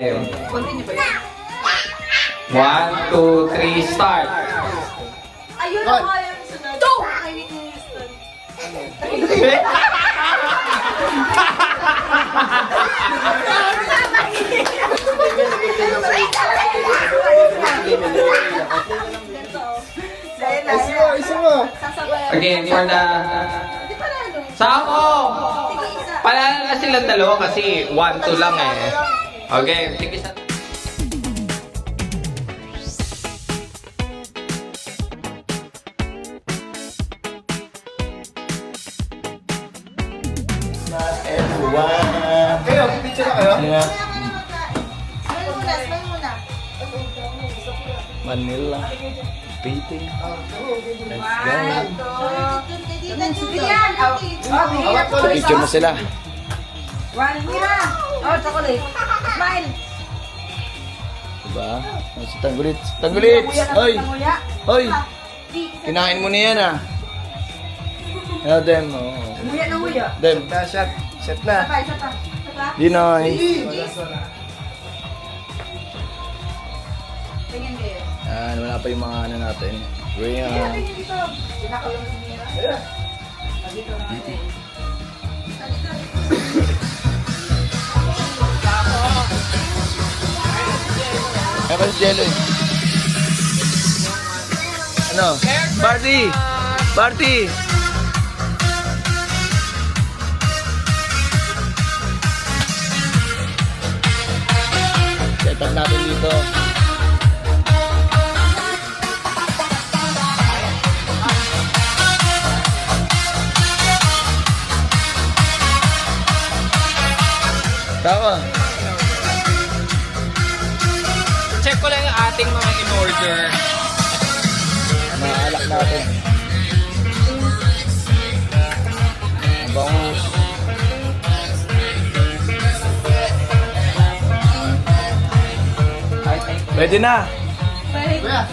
Continue ba yun? 1, 2, 3, start! Ayun na nga yung sunod. Two! I need to start. Again, for the... Sako! Palala na silang dalawa kasi 1, 2 lang eh. Okay, sige sa... Everyone. Kayo, picture na kayo? Yeah. Smile muna, smile muna. Manila. Beating. Let's go. Picture mo sila. One, Mira. Oh, chocolate. Smile. Diba? Oh, si Tanggulit. Tanggulit! Hoy! Hoy! Kinain mo na yan ah. Ano, Dem? Oh. Nguya na nguya. Dem. Shot. Shot na. Isa pa, isa pa. Isa pa. Dinoy. Tingin kayo. Yan, wala pa yung mga ano natin. Green. Tingin dito. Pinakulong si Mira. Ano ba si Jello eh? Ano? Party! Party! Set up natin dito. Tama. Check ko lang yung ating mga in-order. Maalak natin. Ang bangus. Pwede na.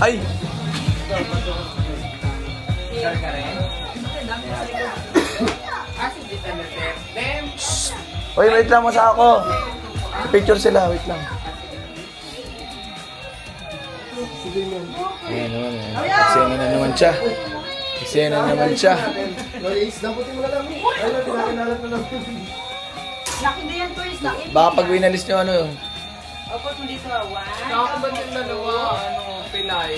Ay! Uy, wait lang mo sa ako. Picture sila, wait lang. Ayan naman eh. Eksena na naman siya. Eksena na naman siya. Lolis, damputin mo na lang. Ayun, tinakinalat na lang. Laki na yan, Chris. Laki. Baka pag winalis nyo ano yun. Upot mo dito. One. Ako ba yung dalawa? Pilay?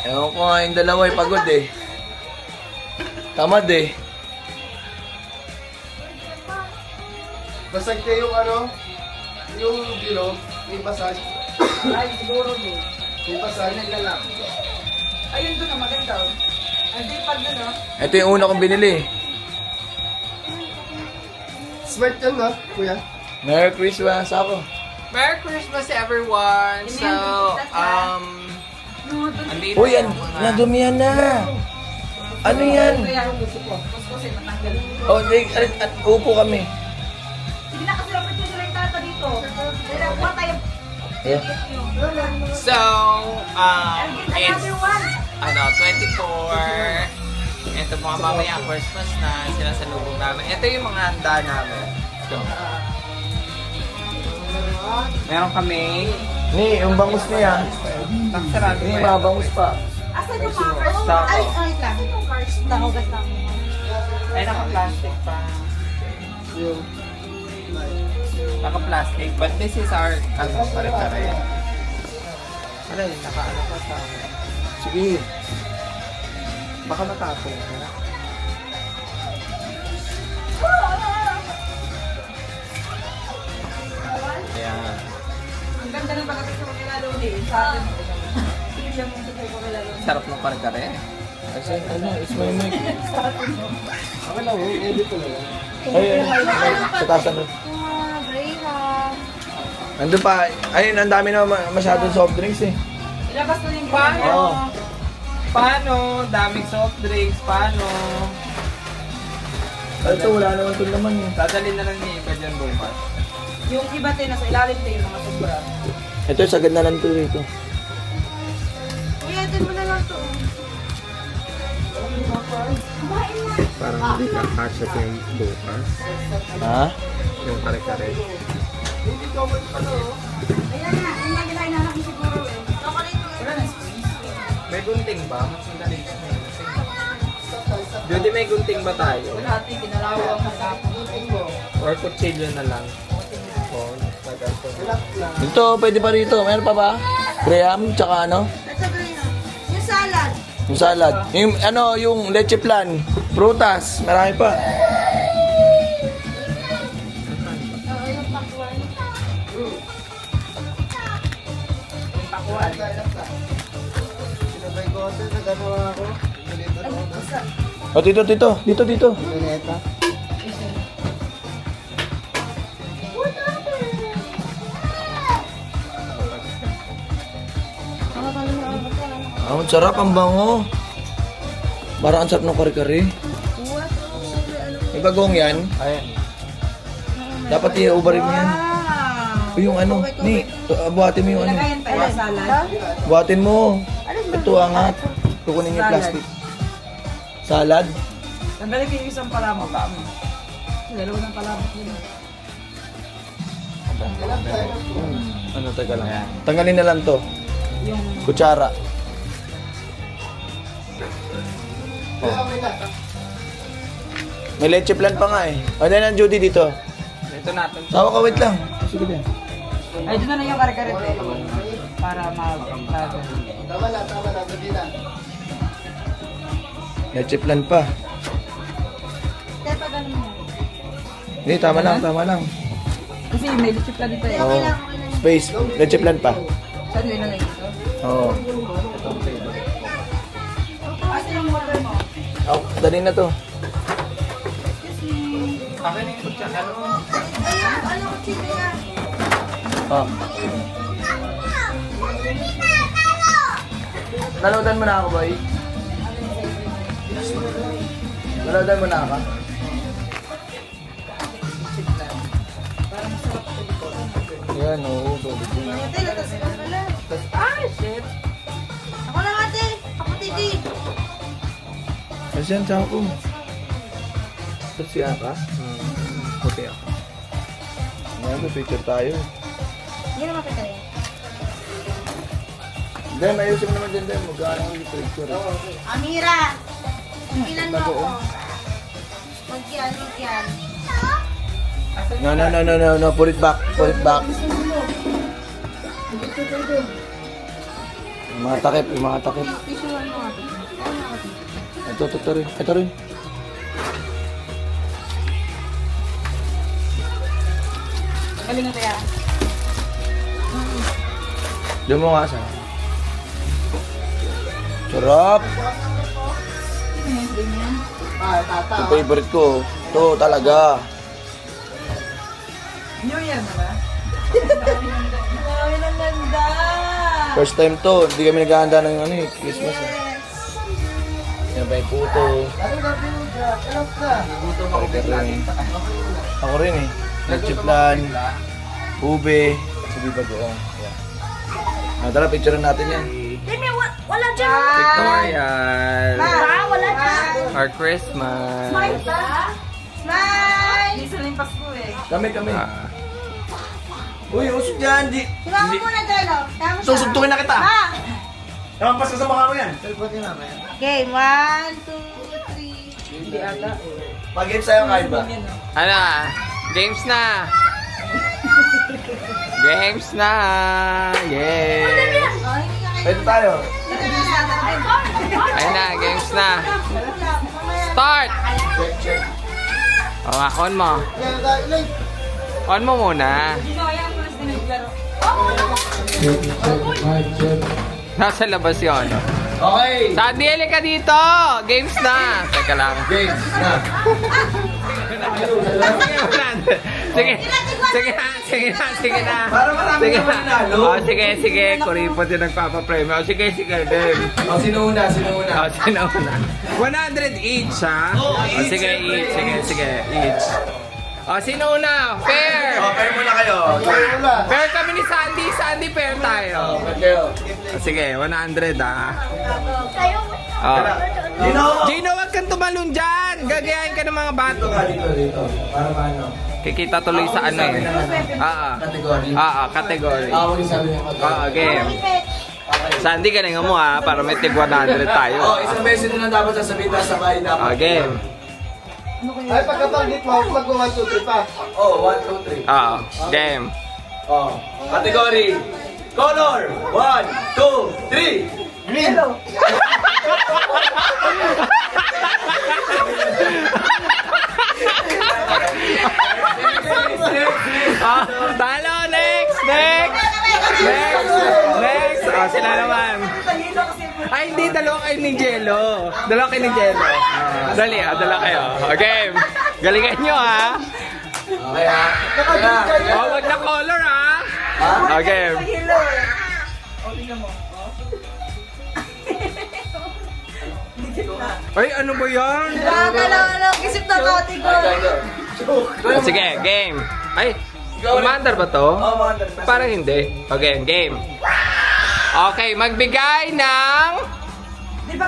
Ewan ko nga yung dalawa eh, pagod eh. Tamad eh. Basag kayo yung ano, yung bilog, may basag. Ay, siguro mo. May basag. Ayun doon na maganda. Hindi pag doon, no? Ito yung una kong binili. Smart yan na, kuya. Merry Christmas ako. Merry Christmas everyone! So, andito Uy, yan, yung mga- nadumihan na. Ano yan? Kaya yung gusto ko. Mas kasi matanggal. Oh, at upo kami. Sige na kasi dapat yung direct tata dito. Kaya kuha tayo. So, it's Another one. 24. Ito mga mamaya Christmas na sinasalubong namin. Ito yung mga handa namin. So, meron kami Ni, yung bangus niya. taksarado Ni, mabangus pa. Asan yung mga cards? Ay, ay lang. Asan yung cards? Nahugas lang. Ay, naka-plastic pa. Naka-plastic. But this is our pare-pare. Ano yun? Naka-ano pa sa... Sige. Baka matapong. Ayan. Ang ganda ng pagkakit sa kakilalo ni. Sa atin. Sige lang yung sa kakilalo. Sarap ng pare-pare. Kasi, ano, it's my mic. Okay lang, edit ko lang. Ay, sa taas ano. Graham. Nandun pa, ayun, ang dami na masyadong soft drinks eh. Ilabas mo yung Paano? Oo. Paano? Daming soft drinks. Paano? Ito, wala naman ito naman eh. Dadalhin na lang ni iba dyan bukas. Yung iba tayo nasa ilalim tayo yung mga sobra. Ito, sagad na lang ito dito. Kuya, din mo na lang to. Parang hindi ka kasha yung bukas. Ha? Yung kare-kare. Hindi common pa no. Ayan na, yung lagi na hinahanap mo siguro eh. May gunting ba? Mas madali. Judy, may gunting ba tayo? Wala ate, kinalawang mo. Or kutsilyo na lang? Oo, tagal ko. Ito, pwede pa rito. Meron pa ba? Graham, tsaka ano? Ito green. Yung salad. Yung salad. Yung ano, yung leche plan. Prutas. Marami pa. Sinabay ko kasi naganawa ako. Ganito na ako. O, dito, dito. Dito, dito. Ganito. Ang sarap, ang bango. Parang ang sarap ng kare-kare. May bagong yan. Ayan. Dapat i-ubarin mo yan. O yung ano, ni, buhatin mo yung ano. Lagayan pa yung salad. Buhatin mo. Ito angat. Kukunin yung plastic. Salad. Tanggalin ko yung isang palamok. Dalawa ng palamok yun. Ano, teka lang. Tanggalin na lang to. Yung Kutsara. May leche plan pa nga eh. O, dahil ang Judy dito. Ito natin. Tawa ka, wait lang. Sige din. ay, doon na lang yung kare-kare eh. Para mag-bago. Tama na, hindi na. Leche plan pa. Kaya pa ganun mo. Hindi, tama lang, tama lang. Kasi may litchip ka dito eh. Oo. Space. Leche plan pa. Saan yun na lang ito? Oo. Kasi yung water mo. Oh, dali na to. Akin yung kutsara. Ayan, ano ko chili yan? Oh. Naloadan mo na ako, boy. Naloadan mo na ako. Yan, oo. Solid yun. Ate, latas ka pala. Ah, shit. Ako lang ate. Ako titi. Kasi yan, tsaka ko. Kasi ka? Puti ako. Ngayon, may picture tayo. Hindi naman kita yan. Then, ayusin mo naman dyan, then. Magkano yung picture. Amira! Ilan mo ako? Magyan, magyan. No, no, no, no, no, no. Put it back. Put it back. Yung mga takip, yung mga takip. Tisuan mo ate. Ito rin. Ito rin. Galing na kaya. Diyan mo nga sa. Sarap. Ah, tata. Yung favorite ko. Ito talaga. New Year na ba? Ay, ang ganda! First time to. Hindi kami naghahanda ng ano, eh, Christmas. Eh. Yan ba yung puto? Ano gabi mo dyan? Alam ka. Ako rin eh. Nagchiplan. Ube. Sabi bagoong. Yan. Ah, tara, picture natin yan. Wala dyan! Victorial. Wala dyan! Our Christmas. Smile! Smile! Isa na yung Pasko eh. Kami. Ah. Uy, usok yan. Di. Sumama muna dyan, oh. Tama siya. Susugtukin na kita. Ma! Namampas ka sa mukha mo yan. Okay, 1, 2, 3. Hindi ata. Pag-game sa'yo, kain ba? Ano? Games na! Games na! Yes! Oh, hindi ka kayo. Pwede tayo. Ayun na, games na. Start! Check. O nga, on mo. On mo muna. Nasa labas yun. Okay. Sandy, ka dito! Games na! Teka lang. Games na. Sige na. Para marami Sige naman na. nanalo. O, sige. Kuripot din nagpapapremyo. O, sige, Dem. O, sino una? O, sino una? 100 each, ha? O, sige, each. O, sino una? Fair! O, pair muna kayo. Fair kami ni Sandy. Sandy, fair tayo. Kayo. O, sige, 100, ha? Kayo, Oh. Gino! Gino, wag kang tumalon dyan! Gagayahin ka ng mga bato. Dito. Para paano? Kikita tuloy sa ano eh. Category. Category. Huwag sabi niya Game. Sandy, galingan mo ha, para may tig 100 tayo. Isang beses na lang dapat sasabihin na sabay dapat. Game. Ay, pagkabanggit mo, mag-1, 2, 3 pa. 1, 2, 3. Game. Category. Color. 1, 2, 3. Green. Talo! Next! Sila naman. Ay, hindi. Dalawa kayo ni Jello. Dali, dalawa kayo. Game. Galingan nyo ha. Okay ha. Wag na color ha. Game. Ay, ano ba yan? Kisip na category. Sige, game. Ay, commander ba to? Parang hindi. Okay, game. Okay, magbigay ng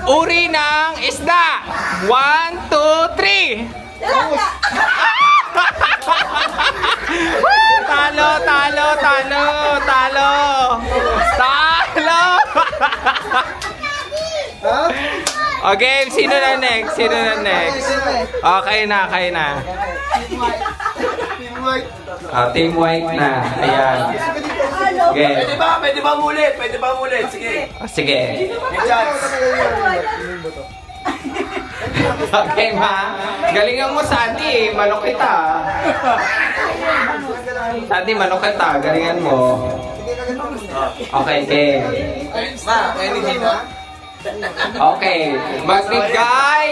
uri ng isda. 1, 2, 3. Talo! Okay, sino na next? Okay na. Team White na. Ayan. Okay. Pwede ba mulit? Sige. Sige. May chance. Okay, ma. Galingan mo, Sandy. Manok kita. Sandy, manok kita. Galingan mo. Okay, game. Ma, kaya ni Gino. Okay. Magbigay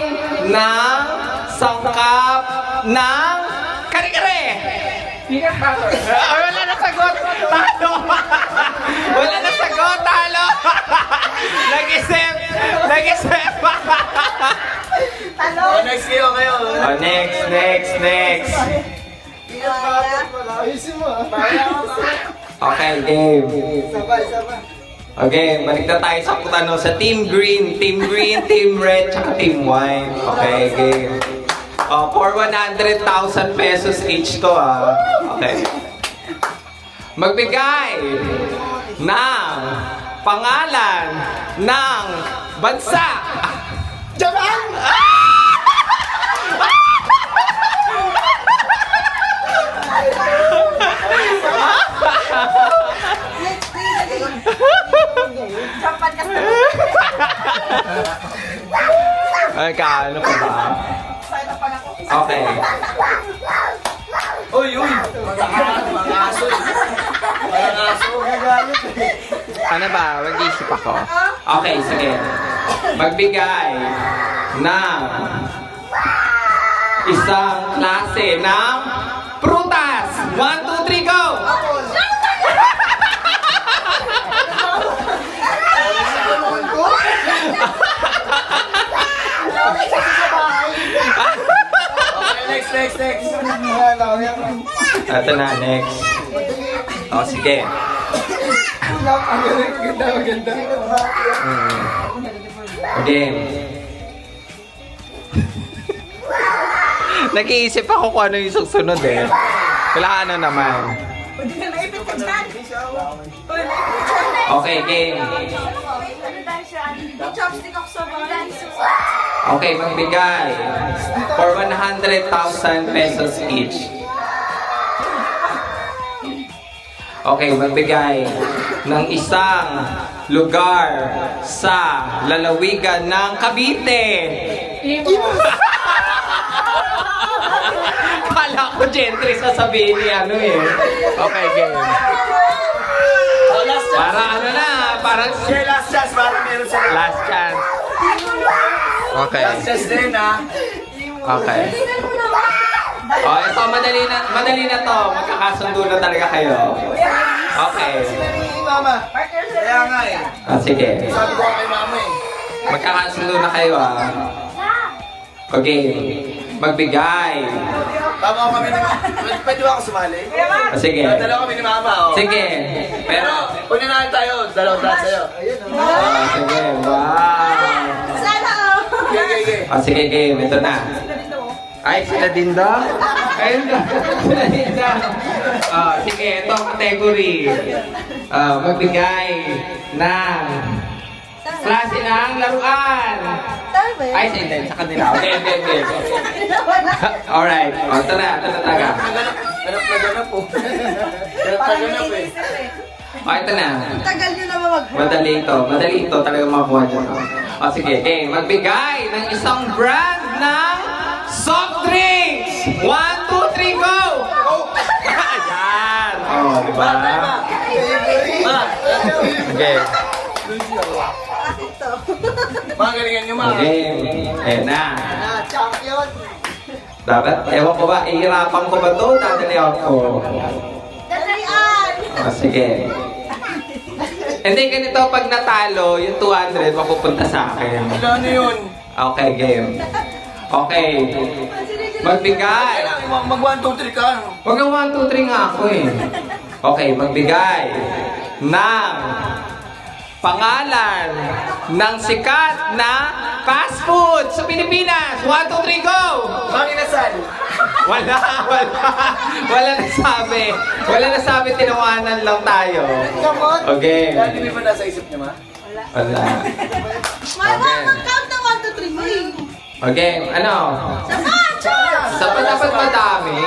ng sangkap ng kare-kare. Wala na sagot. Talo. Talo. Nag-isip. Next kayo. Next. Ayusin mo ah. Okay, game. Sabay. Okay, balik na tayo sa kutano sa Team Green, Team Red, tsaka Team White. Okay, game. For 100,000 pesos each to ah. Okay. Magbigay ng pangalan ng bansa. Japan! Japan kasi. Ay, kaano pa ba? Okay. Uy! Mga aso. Ano ba? Mag-iisip ako. Okay, sige. Magbigay ng isang klase ng prutas. 1, 2, 3, go! Next. Ito na, next. O, sige. Maganda. Game. Nag-iisip ako kung ano yung susunod eh. Kailangan ano naman. Pwede na naipit ka dyan. Okay, game. Chopstick ako sa bahay. Okay, magbigay for 100,000 pesos each. Okay, magbigay ng isang lugar sa lalawigan ng Cavite. Kala ko gentry sasabihin ni ano eh. Okay, game. Para ano na, parang Okay, last chance. Para meron sila. last chance. Okay. Last chance din ha. Okay. Oh, ito madali na to. Magkakasundo na talaga kayo. Okay. Mama. Kaya nga eh. Sige. Sabi ko kay mama eh. Magkakasundo na kayo ah. Okay. Magbigay. Tama ko kami ni mama. Pwede ba ako sumali? Sige. Dalawa kami ni mama oh. Sige. Pero, Pero, kung nanahan tayo, dalawang daan sa'yo. sige. Wow. Sana O sige, game. Ito na. Ay, sila din daw? Ayun daw. Sila din daw. Sige, ito ang category. Magbigay ng klase ng laruan. Ay, sa kanila. Okay. Alright. Ito na taga. Ganap na ganap po. Ganap na ganap eh. Ito na. Tagal nyo naman mag- Madali ito. Talagang makuha nyo. Sige, okay. Magbigay ng isang brand ng soft drinks. 1, 2, 3, go! Ayan. Diba? Okay. Mga galingan nyo mga. Okay. Ayan na. Champion! Dapat, ewan ko ba, ihirapan ko ba ito? Dadali ako. Sige. Hindi, ganito, pag natalo, yung 200, mapupunta sa akin. Ilan yun? Okay, game. Okay. Magbigay. Mag 1, 2, 3 ka. Huwag ang 1, 2, 3 nga ako eh. Okay, magbigay ng pangalan ng sikat na fast food sa Pilipinas. 1, 2, 3, go! Manginasal. Wala nasabi, tinawanan lang tayo. Okay. Dati may ba nasa isip niya ma? Wala. Mag-count ng 1, 2, 3 mo eh. Okay, ano? Dapat madami.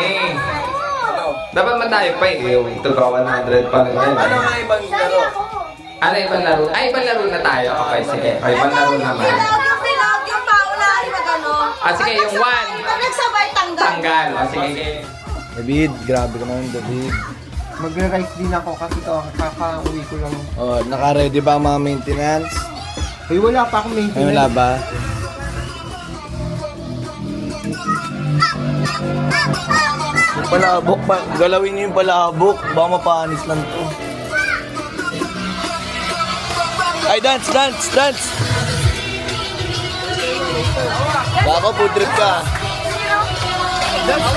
Dapat madami pa eh. Ito ka 100 pa rin. Ano nga ibang laro? Ano ibang laro? Ay, ibang laro na tayo. Okay, sige. O, ibang laro naman. Yung paunahin mag-ano. Sige, yung 1. Pag nagsabay tanggal. Tanggal. O, sige. David, grabe ka naman David. Magre-rice din ako kasi kakauwi ko lang. Oh, naka-ready ba ang mga maintenance? Ay, wala pa akong Ay, maintenance. wala ba? Yung palabok, galawin niyo yung palabok. Baka mapanis lang to. Ay, dance! Baka food trip ka. Dance!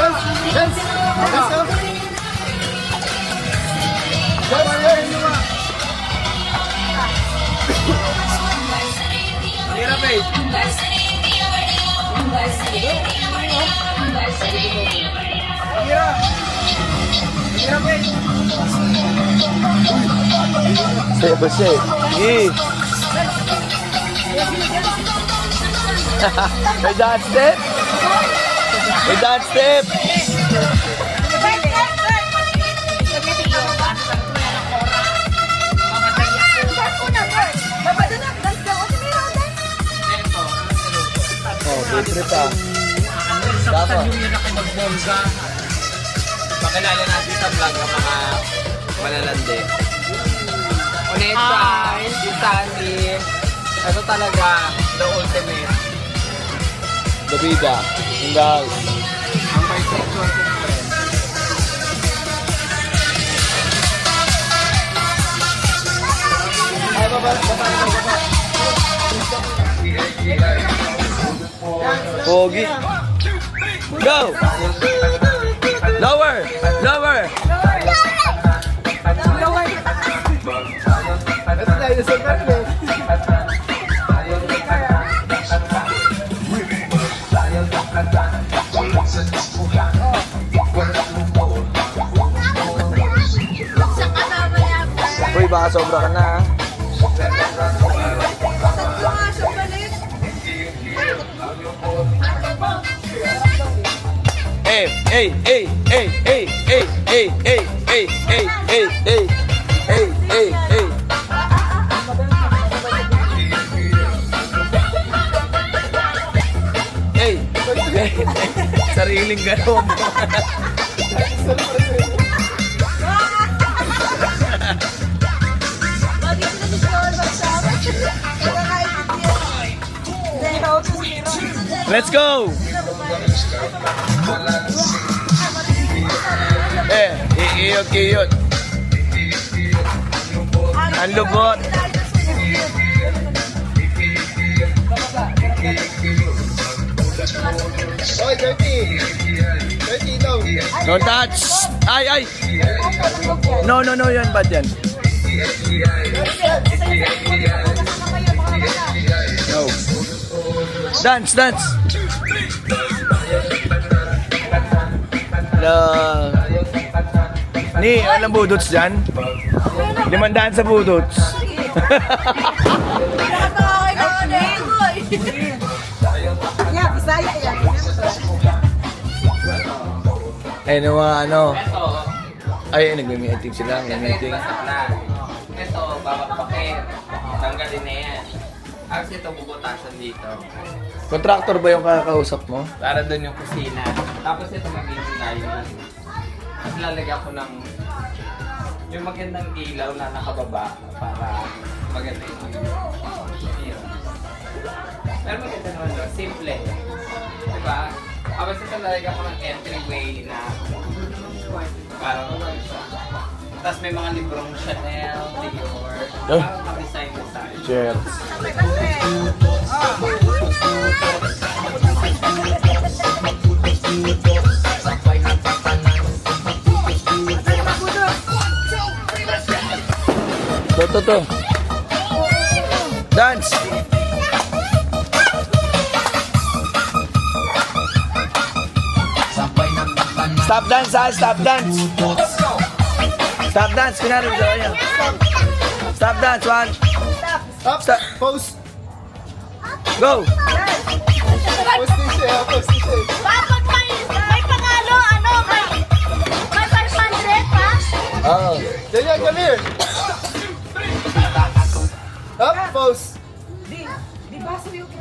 Hirap eh. Siya siya eh. Sige. May dance step? May dance step? Oh, good trip ah. Dapat. Pakilala natin sa vlog ng mga malalandi. Honesta, si Sandy, ito talaga, the ultimate. Davida, in the house. Ang bisexual kong friend. Ay, baba. Pogi. Go! Lower! Ito na, yung sa birthday. Uy, baka sobra ka na ha. Hey. Sariling gano'n. Let's go! Iyot. Ang lubot. Oy, 30 daw. Don't touch! Ay! No, yan bad yan. No. Dance! Hello. Ni, anong budots dyan? 500 sa budots. Yeah, Bisaya yan. Ay, ano. Ay, nagme-meeting sila. Nagme-meeting. Ito, babakbakin. Tanggalin na yan. Tapos ito, bubutasan dito. Contractor ba yung kakausap mo? Para doon yung kusina. Tapos ito magiging tayo. At lalagyan ko ng yung magandang ilaw na nakababa para maganda yung yun. Pero maganda naman doon. Simple. Diba? Tapos ito lalagyan ko ng entryway na parang tapos may mga librong Chanel, Dior. Parang ka-design na side. Cheers. To. Dance. Stop dance, ha? Stop dance. Stop dance. Pinari mo siya. Stop dance, one. Stop. Pose. Go. Pose din siya. Pose din siya. Bakit may pangalo, may 500 pa? Oh. Ganyan, come here. Up, pose. Di ba sabi yung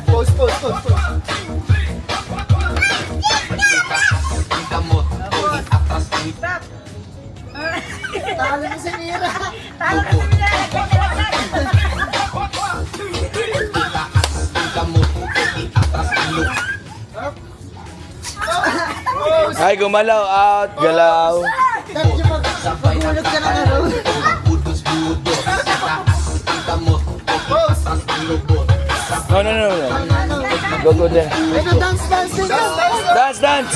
Pose, pose, pose, pose. stop? Talo mo si Mira. Talo ka nila. Ay, gumalaw. Out. Galaw. Mahulog ka na nga. Pose. No. Go there. Ano, dance, dance, dance. Dance.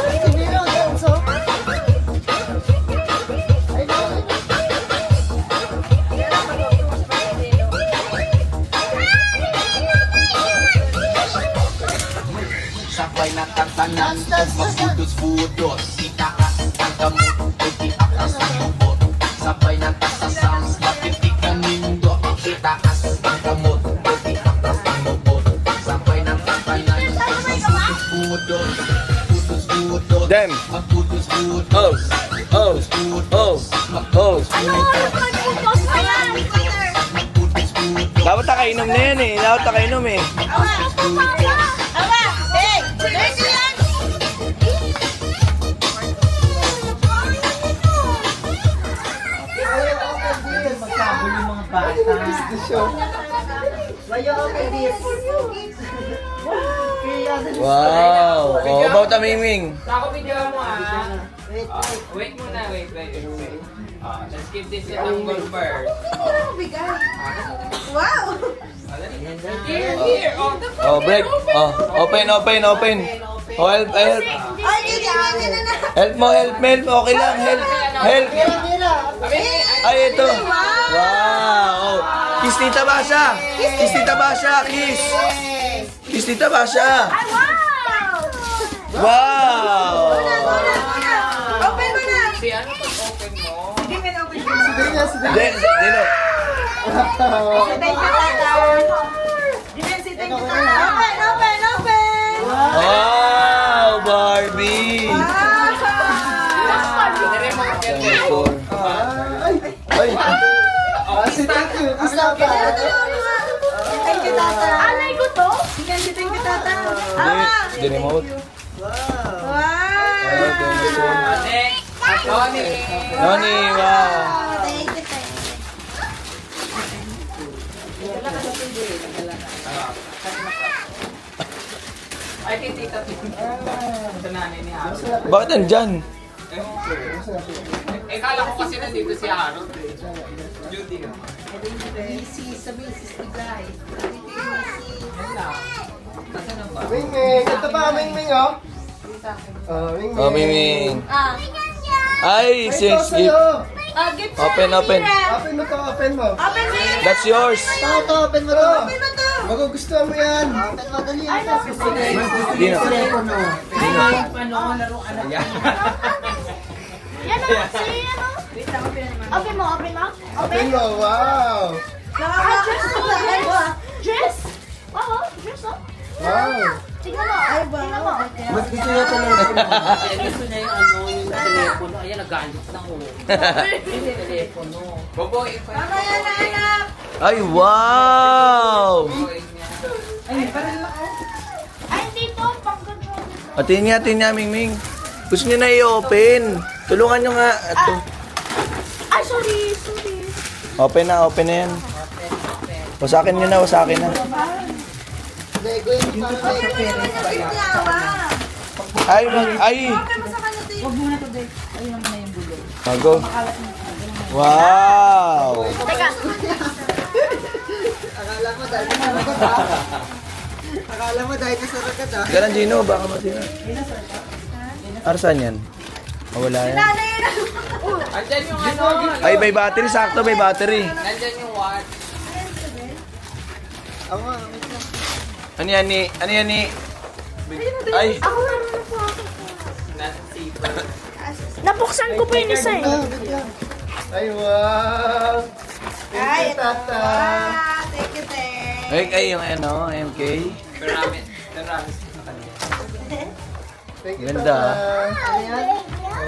Si Mira, dance, oh. Sabay na tatanan, magbudos-budos. Itaas ang gamot, itiakas ang lubot. Sabay na tasasang, matitikan nindo. Itaas ang gamot, itiakas ang lubot. Sabay na tatanan, magbudos-budos. Budos-budos, Dem. magbudos-budos. Oh. Mag-focus pa yan. Dapat nakainom na yan eh. Dapat nakainom eh. Hey, dirty yan. Wow. Oh, about Miming. Ako video mo wait muna, wait. Let's give this a number first. Wow! Here. Oh, break. Oh, open. Oh, help. Ay, hindi na. Help mo. Okay lang, help. Ay, ito. Wow. Kiss Tita Basha. Kiss. Kiss Tita Basha. Ay, wow. Wow. Open mo na! Si ano pag-open mo? Hindi mo na-open mo. Dino. Dino. Thank you, Tata. Hindi thank you, Tata. Open! Wow, Barbie. Ay. Thank you. Stop. Thank you, Tata. Alay ko to. Thank you, Tata. The remote. Wow! Next, Tony. Noni, wow. Thank you. Ay, kay Tita Pin. Sa nanay ni Harold. Bakit nandyan? Kala ko kasi nandito si Harold. Judy. Mingming. Ito pa, Mingming, oh. Mingming. Oh, Miming. Ah. Ay, Ito sis. sa'yo. Gift Open, open. Open mo to, open mo. Open mo yun. That's yours. Ito, open mo to. Open mo to. Magugustuhan mo yan. Ay, no. Hindi na. Yan o, sa'yo yan o. Open mo, open mo. Open mo, wow. Ah, dress mo, dress. Dress? Oo, dress o. Wow. Tingnan mo. Ay, tingnan mo. Mas gusto niya talaga. Gusto niya yung ano, yung telepono. Ayan, nag-galit na ko. Yung telepono. Bobo, Ano yan, anak? Ay, wow! Ay, dito, pang-control. Atin niya, Mingming. Gusto niya na i-open. Tulungan niyo nga. Ito. Ay, sorry. Open na yan. Wasakin niyo na, wasakin na. Lego yung parang Open mo naman yung gift niya, wa. Ay. Open mo sa kanya, Dave. Huwag muna to, Dave. Ayun naman na yung bulo. Go. Wow! Teka. Akala mo dahil sa ragat ah. Ganun, Gino. Baka masira. Arsan yan? Wala yan. Nanay na. Andyan yung ano. Ay, may battery. Sakto, may battery. Nandyan yung watch. Ano yan ni? Ay, Ako naman po ako. Nasa zipper. Napuksan ko pa yung isa eh. Ay, wow. Thank you, tata. Thank you, Teng. ay yung ano, MK. Marami sa kanila. Thank you, Ganda. tata.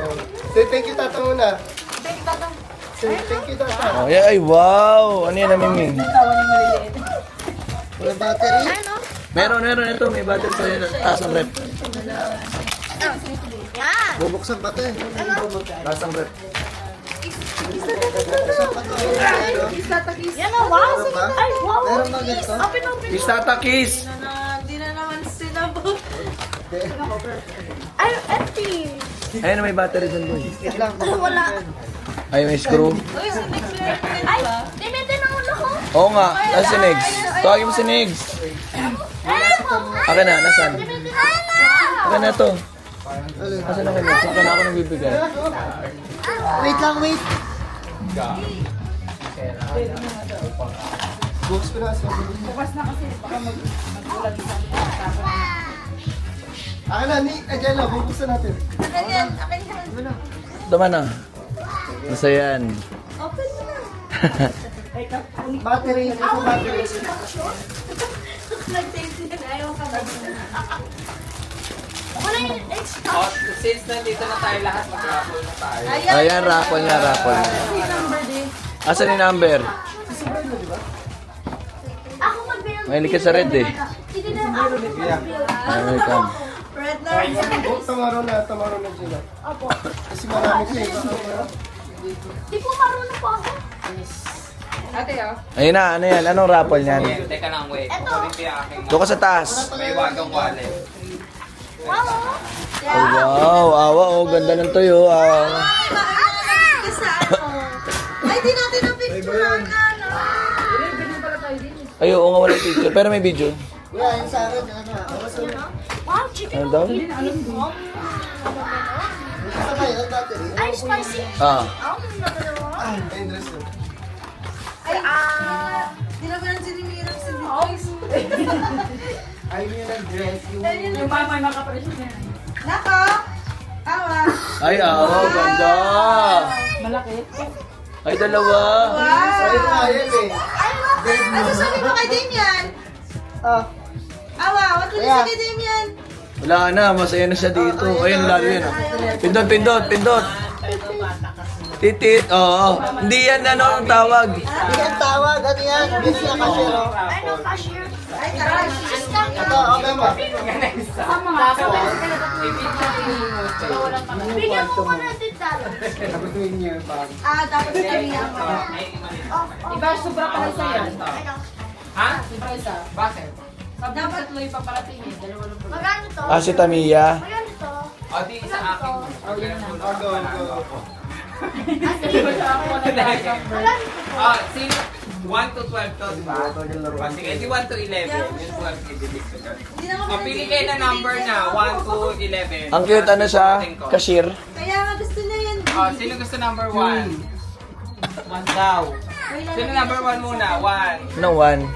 Oh. Say thank you, tata muna. Thank you, Tatang. Say thank you, tata. Oh, ay, wow! Ano yan, Mingming? Wala battery? Ano? Meron ito. May battery sa yun. Taas ang rep. Yan. Bubuksan pa to eh. Taas ang rep. Yan o, wow. Ay, wow. Meron ba ganito? Open. Kiss, Tata, kiss! Hindi na naman sinabot. Ay, empty. Ayun, may battery dun, boy. Wala. Ay, may screw. Ay, limitin ang ulo ko. Oo nga. Nasaan si Negs? Tawagin mo si Negs. Akin na, nasaan? Akin na to. Nasaan na kayo? Saan ka na ako nagbibigay? Wait lang, wait. Bukas ko na. Bukas na kasi. Baka magulat sa akin na, Nick. Ayan na, bubuksan natin. Akin yan. Tama na. Basta yan. Open mo na. Battery, ito battery. Nag-taste yan. Ayaw ka ba? Wala yung extra. Oh, since nandito na tayo lahat, mag-raffle na tayo. Ayan, raffle na. Asan yung number? Ako mag-build. Mahilig ka sa red eh. Hindi na ako mag-build. Welcome. Red Lord. Oh, tomorrow na sila. Opo. Kasi marami siya eh. Di po marunong po ako. Ate, Ayun na, ano yan? Anong raffle niyan? Teka lang, wait. Eto. Kukunin ko yung aking Doon ka sa taas. may wagang wallet. Wow. Oh, wow, awa, oh, ganda ng tuyo. Awa. Ay, di natin ang picturean, ano. Ay, oo nga, wala picture. Pero may video. Yeah, yung sa akin, ano. Wow, chicken Ano daw? Gusto kayo, battery? Ay, spicy. Ah. Ay, dress yun. Ay, di na ba nang sinimiram si Boys? Ay, yun ang dress. yung mama yung makaparisyon niya. Nako. Awa. Ay, awa, ganda. Malaki. Ay, dalawa. Ay, ayan eh. Ay, ano sabi mo kay Damian? Ah, Awa, what will you say kay Damian? Wala na, masaya na siya dito. Ayun, lalo yun. Pindot. Titit, oo. Hindi yan, ano ang tawag. hindi ang tawag. Ano yan? Busy ang cashier. oh. Ano, cashier? Ay, cashier. Ito, okay ba? Bigyan mo ko ng tintalo. Sagutin niyo yung bag. Dapat Damian mo. Iba, sobra pala sa yan. Ano? Ha? Sobra isa. Bakit? Sabi ko tatlo yung paparating eh. Dalawa lang pala. Magano to? Ah, si Tamiya. Magano to? O, di sa akin. Oh, go. Magano to? Ah, sino? 1 to 12 to, di ba? Sige, di 1 to 11. Yung 12 i-delete ko dyan. O, pili kayo na number na. 1 to 11. Ang cute, ano siya? Cashier. Kaya nga gusto niya yan. O, sino gusto number 1? One daw. Sino number 1 muna? 1. No, 1.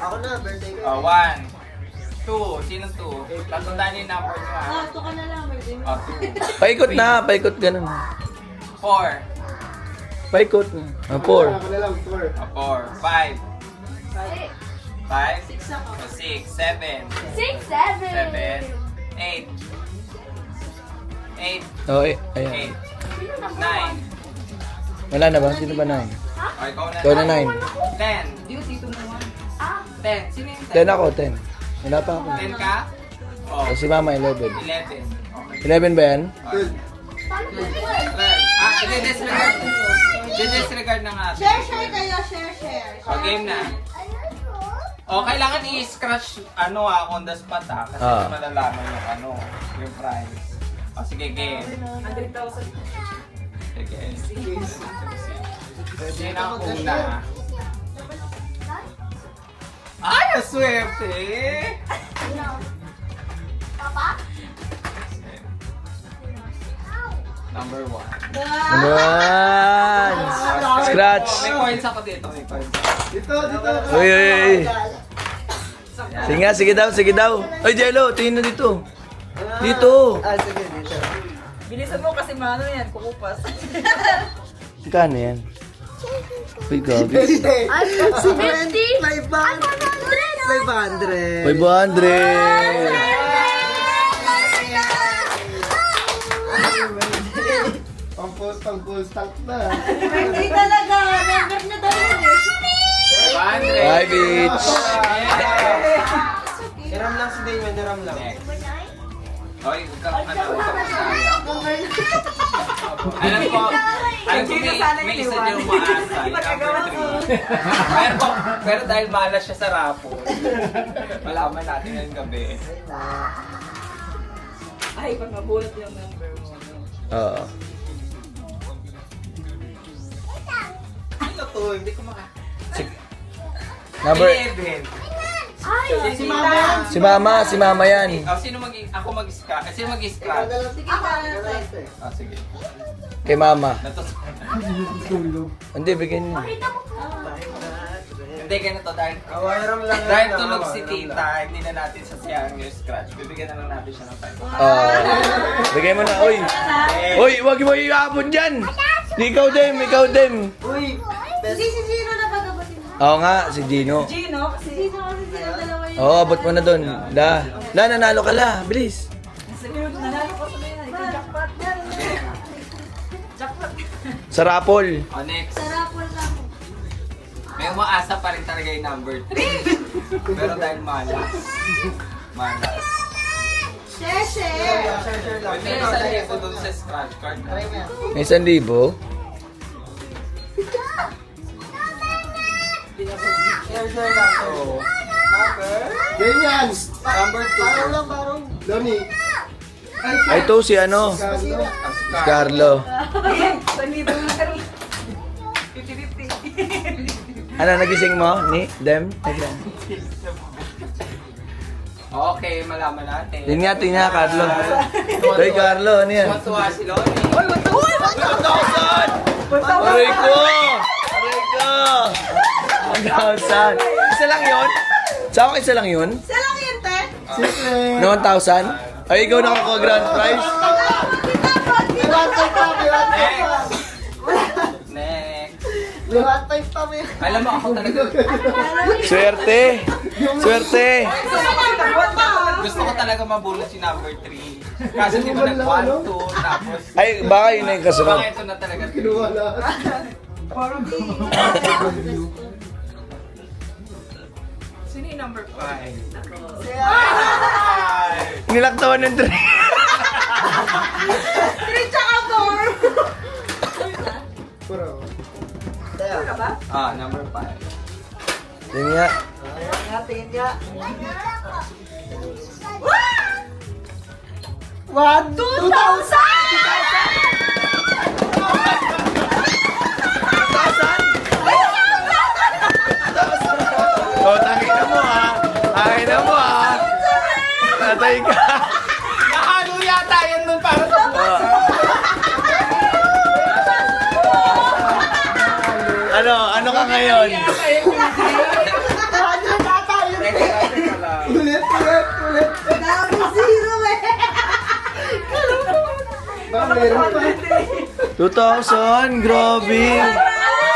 Ako na, birthday ko. 1. 2. Sino 2? Tatandaan niyo yung number niyo ha. Ito ka na lang, birthday mo. 2. Paikot na, paikot ganun. 4. Paikot na. 4. Ako na lang, 4. 4. 5. 5. 6 ako. 6. 7. 6, 7. 7. 8. 8. Oh, ayan. 9. Wala na ba? Sino ba 9? O, ikaw na. Ikaw na 9. 10. Dito, dito na 1. Ah, 10. Sino yung 10 ako, 10. Wala pa ako. 10 ka? Oh. So, si Mama 11. 11. Okay. 11 ba yan? paano ba yun? 12. I-disregard. I-disregard na nga. Share kayo, share. O, game na. O, kailangan i-scratch on the spot kasi malalaman yung prize. O, sige, game. 100,000. Sige. Sino ang una? Ay, ang swerte! Papa? Number 1. Yan! Scratch! May coins ako dito, may coins. Dito. Uy, uy, uy. Sige nga, sige daw. Ay, Jello, tingin na dito. Dito. Ah, sige, dito. Bilisan mo kasi mano yan, kukupas. Kano yan? Uy, gabi. 50? 500. 500! Pang-full stock na. Birthday talaga. Member niya daw yun eh. 5 each. Hiram lang si Damon, hiram lang. Next. Hoy, huwag kang alam ko, may isa dyan umaasa. Number 3. Pero dahil malas siya sa rapo, malaman natin ngayong gabi. Ay, pag mabulat yung number mo. Oo. Ano to? Hindi ko maka... Number... 11. Ay, Si Mama yan. Si Mama yan. Sino ako mag-scratch? Sino mag-scratch? sige ka. Sige. Kay Mama. Natos. Hindi, bigyan niyo. Pakita mo po. Hindi, ganito dahil... Hiram lang. Dahil tulog si tita, hindi na natin sasayang yung scratch. Bibigyan na lang natin siya ng 5. Bigay mo na, uy. Uy, wag mo iabot dyan. Ikaw din. Uy, Hindi si Gino na pagabatin mo. Oo nga, si Gino. Gino, kasi Gino kasi sila dalawa yun. Oo, abot mo na doon. Nanalo ka la. Bilis. nanalo ko sa mga jackpot. Jackpot. Sa Rapol. O, next. Sarapol lang. May umaasa pa rin talaga yung number 3. Pero dahil malas. Share. May isa dito doon sa scratch card. May 1,000. share lang. So, Ganyan. number 2. Parang. Donnie. Ay, ito si ano? Carlo. Carlo. Sa libo na karoon. 50-50. Ano, nagising mo? Ni? Dem? Okay, malaman natin. Yun nga, tingnan Carlo. Hoy, Carlo, ano yan? Tuwa si Loni. Uy, 1,000! Aray ko! 1,000! Isa lang yun? Sa ako isa lang yun? Siya lang yun, te. Secret. No, 1,000? Ay, ikaw nakaka grand prize? Next. Lahat 5 pa may. Alam mo ako talaga. Swerte! Gusto ko talaga mabulot si number 3. Kaso di ba nag-1, 2, tapos... Ay, baka yun na yung kasunod. Baka ito na talaga. Kinuha lahat. Sino yung number 5? Nilaktawan ng 3. 3 tsaka 4. Puro. Number 5. Yun nga. Tingin niya. 2,000! Oh, takina mo ha. Natay ka. Nahalo yata yan nun para sa... Ano ka ngayon? Ulit. Dami zero eh. Baka meron pa. 2,000, grabe.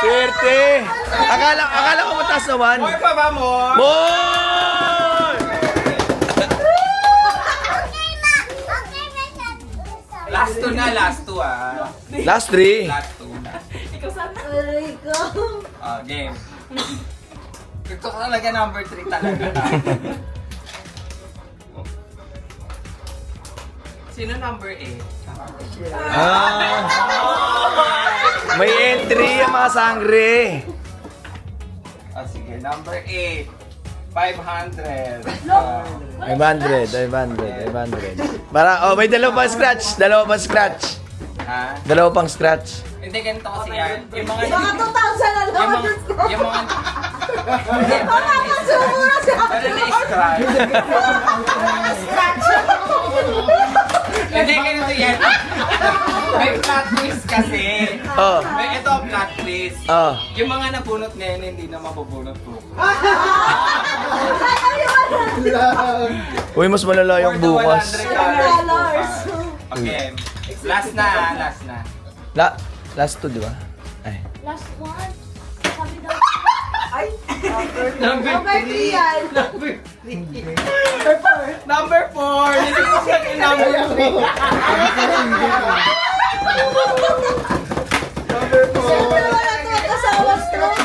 Swerte. Akala ko mataas na 1. More pa ba, more? Boy! Last two na, last two Last 3. Last two na. Aray ko. Game. Gusto ko talaga number 3 talaga. Sino number 8? May entry ang mga sangre. Sige, number 8. 500. 500. Para, may dalawa pang scratch. Ha? Dalawa pang scratch. Hindi, ganito kasi yan. Yung mga... Baka 2,000 na naman. Yung mga... Baka masumura siya. Pero na-scratch. Hindi, ganito yan. May plot twist kasi. Oh. Ito ang plot twist. Oh. Yung mga nabunot ngayon, hindi na mabubunot po. Uy, mas malala yung bukas. Okay. Last na. Last 2, di ba? Ay. Last one. Sabi daw. Ay, Number number 3 yan. Number 4. Hindi ko siya yung number 3. Siyempre wala ito kasawa stroke.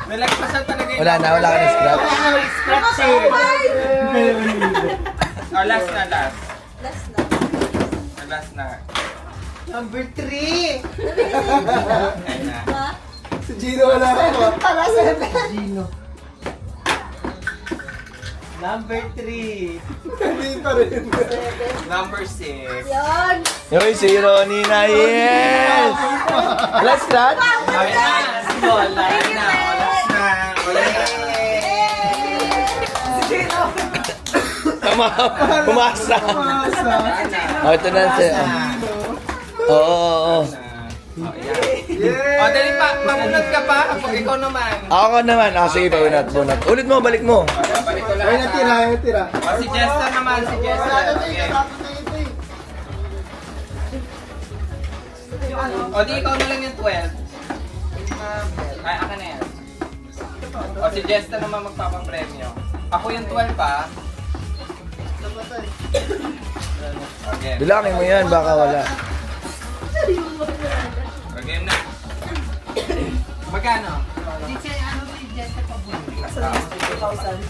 May lagpasan talaga yung Wala ka na scratch. Nakasaway. Last na. Last na. Last na. Number 3. Ayun na. Ha? Si Gino wala ako. Para sa Gino. Number 3. Hindi pa rin. Number 6. Yan. Uy, si Ronnie na, yes! Last scratch? Ayun na. Wala na. Pumasa. Oh, ito na siya. Oo. O, dali pa. Mamunod ka pa. Kapag ikaw naman. Ako naman. Sige, bunot. Ulit mo, balik mo. Balik ko Ay, lahat. natira. O, si Jester naman. Okay. O, di ikaw na lang yung 12. Ay, akin na yan. O, si Jester naman magpapapremyo. Ako yung 12 pa. Okay. Bilangin mo yan, baka wala. Okay na. Magkano?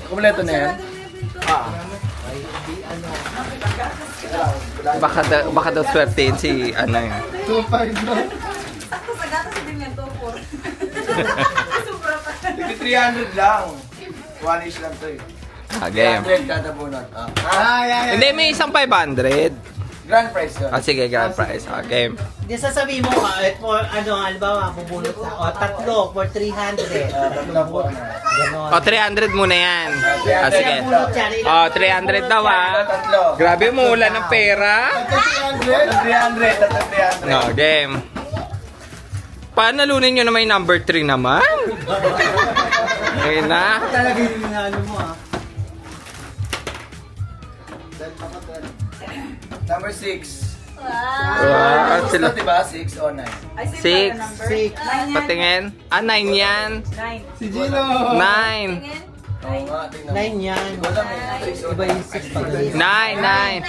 Kompleto na yan. Baka daw swertein si ano yun. 2.5 na. Sakto sa gatas din yan to. Sobra pa. 300 lang. 1-ish lang to eh. Okay. 300 kada bunot. Hindi, may isang 500. Grand prize yun. Sige, grand prize. Okay. Hindi sasabihin mo, for halimbawa, bubunot na ako. Tatlo for 300. Ganon. O, 300 muna yan. Sige. Bunot yan. O, 300 daw Grabe mo, wala ng pera. 300. No, game. Panalunin nyo naman yung number 3 naman. Ayun na. Talaga yung ano mo ah. Number 6. Wow, sila. Ito diba? 6 o 9? Ay, 6. number. 6. 9 yan. Patingin. 9 yan. 9. Si Gino. 9. Tingin. Oo nga, tingnan mo. 9 yan. Wala may 6 o Iba yung 6 pag 9, 9. 9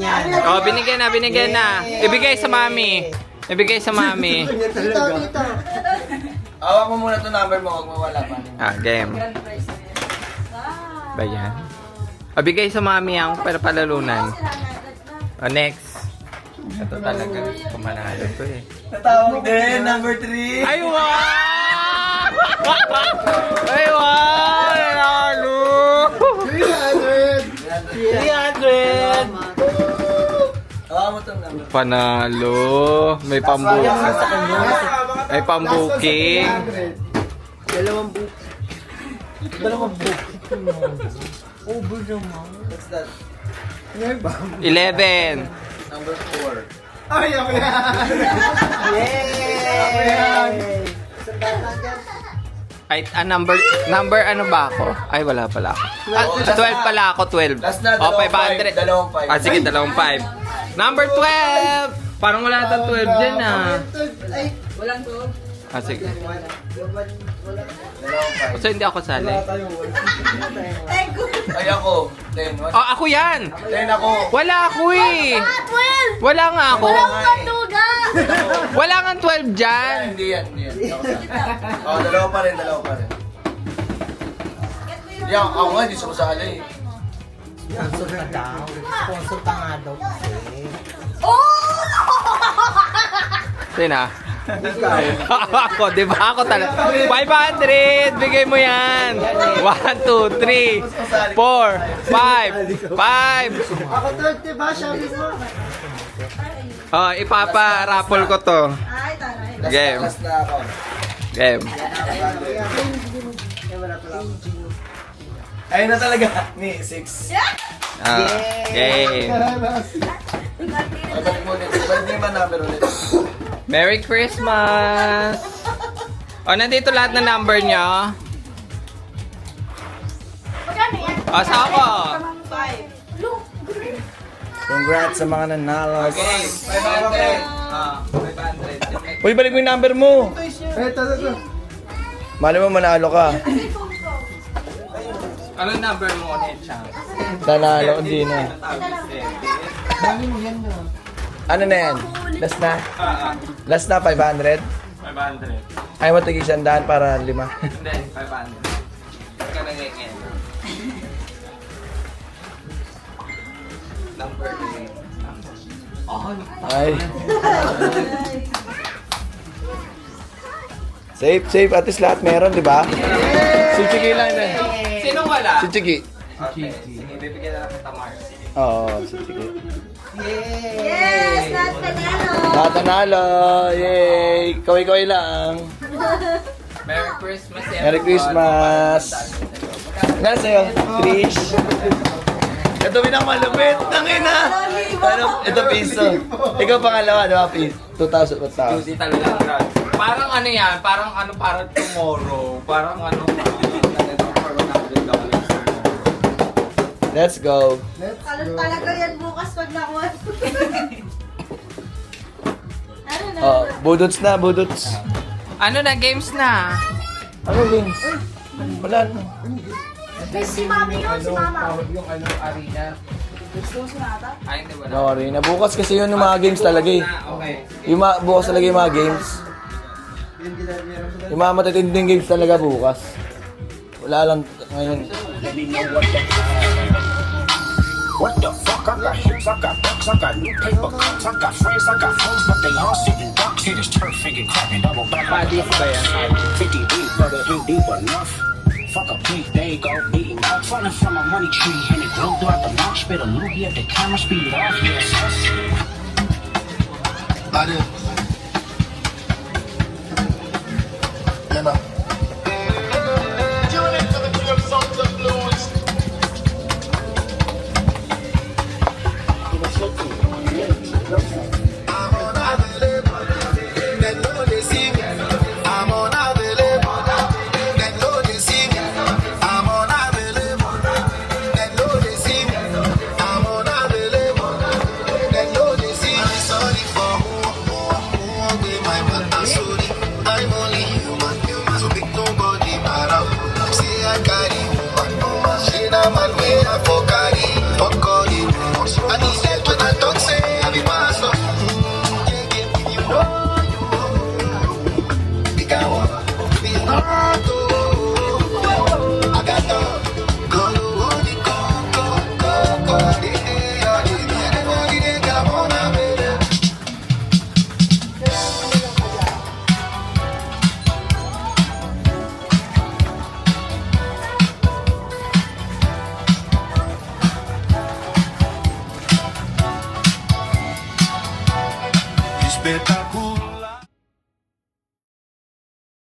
yan. Oh, binigyan na. Ibigay sa mami. Ibigay sa mami. Dito. Hawak mo muna itong number mo, huwag mawala pa. Game. Grand prize na yan. Wow. Ba yan? Bigay sa mami ang palalunan. Next. Ito talaga. Pumanalo to eh. Natawag din, number 3. Ay, wow! Ay, wow! Nanalo! 300. Hawak mo itong number. Panalo. May pambuking. May pambuking. Dalawang book. Over naman. What's that? 11. Number 4. Ay, ako yan. Yay! Ako yan. Sandali lang dyan. Ay, number ano ba ako? Ay, wala pala ako. 12 pala ako, 12. Last na, Oh, dalawang 500. 5. Ah, sige, 25. Number 12! Parang wala tang 12 dyan ah. Ay, Ah, sige. Dalawang 5. So, hindi ako sali. Ay, ako. 10. Oh, ako yan! 10 ako. Wala ako eh! 12! Wala nga ako. Walang matuga! Wala nga 12 dyan. Hindi yan. Ako sali. Dalawa pa rin. Yan, ako nga, hindi sumasali. sponsor ka daw. Sponsor ka nga daw kasi. Sino? Ako, di ba? Ako talaga. 500! Bigay mo yan! 1, 2, 3, 4, 5, 5. Ako 30 ba? Sabi mo. Oh, ipapa-raffle ko to. Ay, taray. Game. Last na ako. Game. Ayun na talaga. Ni, 6. Ah, game. Balik mo ulit. Balik mo yung number ulit. Merry Christmas! O, nandito lahat ng number nyo. Magkano yan? O, sa ako. 5. Look! Congrats sa mga nanalo. Okay, 500. Ah, 500. Uy, balik mo yung number mo. Mali mo manalo ka. Anong number mo ulit siya? Nanalo, hindi na. Ano na yan? Last na? Last na, 500? 500. Ayaw mo tigil sandaan para 5. Hindi, 500. Ika na ganyan. Number 8. Ay. Safe. At least lahat meron, di ba? Si Chiki lang din. Sinong wala? Si Chiki. Okay, sige, bibigyan na lang kita, Mars. Oo, si Chiki. Yes, lahat panalo. Lahat nanalo! Yay! Kaway-kaway lang. Merry Christmas, everyone. Merry Christmas! Nga sa'yo, Trish. Ito pinakamalupit. Tangina! Ano? Ito piso. Ikaw pangalawa, di ba? 2,000, 1,000. Hindi talaga crowd. Parang ano yan, parang tomorrow. Parang ano, Let's go. Kalon talaga yan bukas pag nakuha. Ano na? Oh, budots na, budots. Ano na, games na. Ano, Vince? Wala na. Si Mami yun, si Mama. Yung ano, arena. Ay, hindi wala. No, Rina. Bukas kasi yun yung mga games talaga eh. Okay. Bukas talaga yung mga games. Yung mga matitinding games talaga bukas. Wala lang ngayon. What the fuck? I got hits, I got bucks, I got new paper cups, I got friends, I got foes, but they all sitting ducks. Hit his turf finger cracking, double back like a 50 deep, but it ain't deep enough. Fuck a pig, there you go, eating up. Falling from a money tree, and it grew throughout the launch. Spit a loogie at the camera, speed off, yes. I did. You know. Tune into the clear sounds of blues. I'm unavailable. They know they see me. I'm unavailable. They know they see me. I'm unavailable. They know they see me. I'm unavailable. They know they see me. I'm sorry for who be my man. I'm sorry. I'm only human. So big nobody matter. Say I carry woman. She not man way I for carry. Fuck all the rumors. I need that when I talk say I be master. You know you. Big I want. Be hard to. I got the. Go the go. The come on, I'm ready. It's better.